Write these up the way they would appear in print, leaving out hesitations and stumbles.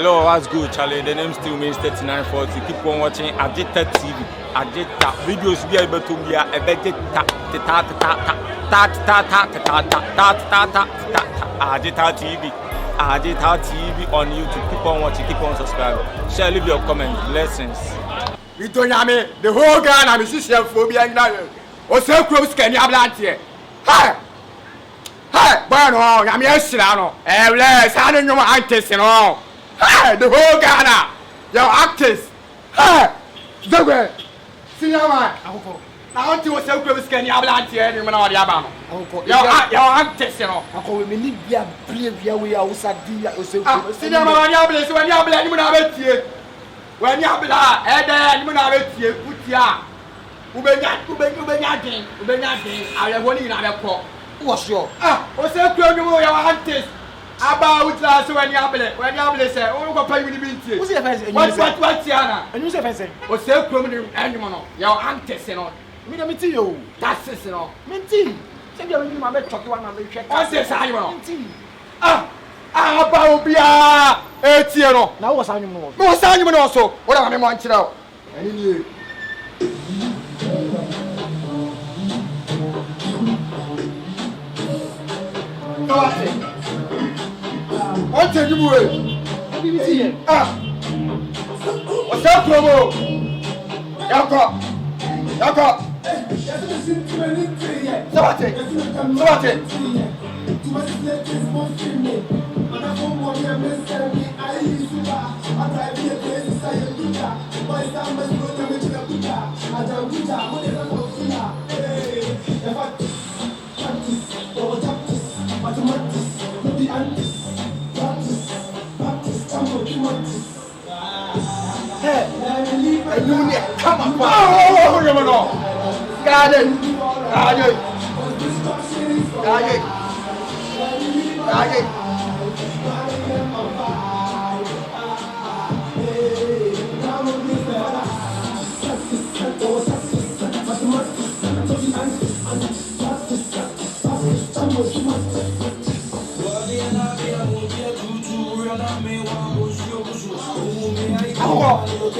Hello, what's good, Charlie? The name still means 3940. Keep on watching Agita TV. Agita videos we are able to be a Agita TV. Agita TV on YouTube. Keep on watching, keep on subscribing. Share, leave your comments. Blessings. We don't have me. The whole Ghana musician phobia now. Oseikrom Sikanii ablantie. Hi! Hi! Bueno, I'm yes now. Bless, I don't know my artists and all. Hi! The whole Ghana. Your actors. Hi! Zogwe. See your man. Akoko. I want to Oseikrom Sikanii ablantie. You know the abano. Akoko. Your actors and all. Akoko, we need be a brave way outside the Oseikrom. See your man, when you bless, when you bless, you know about you. When you bless, you know about you. Put ya. Ubenya, I want you to call. What's your? Oseikrom, you your artist. About last when you bless, oh, go play with the beat. What's the first? What's Yana? And you say, Oseikrom, animal, your artist and all. Me no meet you. That's it, you know. Minty. Say you want my talk you want to check. What's this animal? Minty. About Bia, Etiano. Now what's animal? No, Simon also. What am I want to know? Anyway. What are you doing? What's up, Promo? Yako. Sabate. Come on, Garden.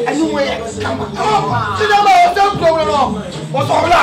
Anyway, come on. Sit down, don't go along. What's all that?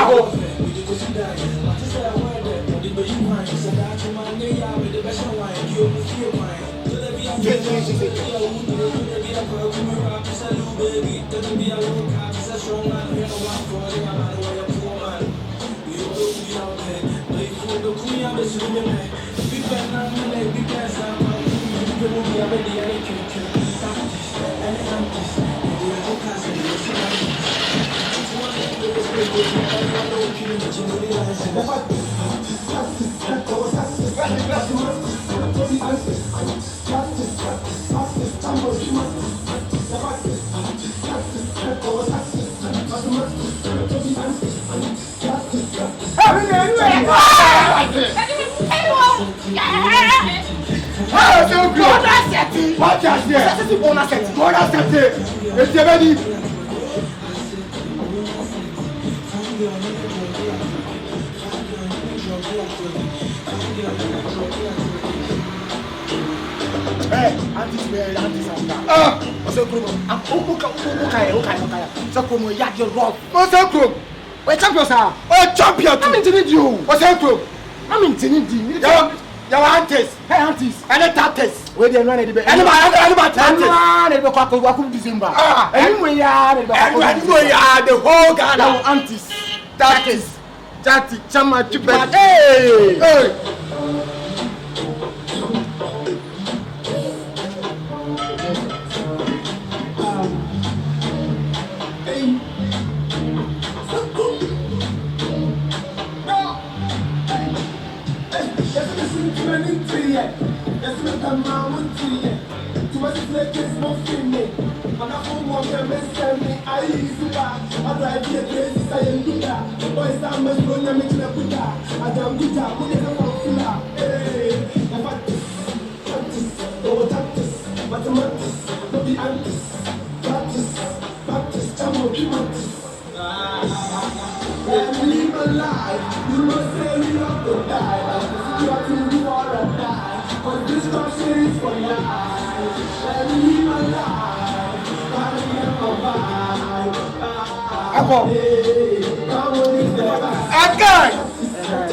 Champion. I'm intending you. What's up, bro? I'm intending you. Your aunties. Hey, aunties. And the tatters. Where they run at the bed. Anybody tatters. Anybody December. Anyway, the whole Ghana. Aunties. Tatters. Jati. Chama. Hey.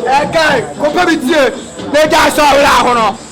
Ekai, compare with you. They just saw it out.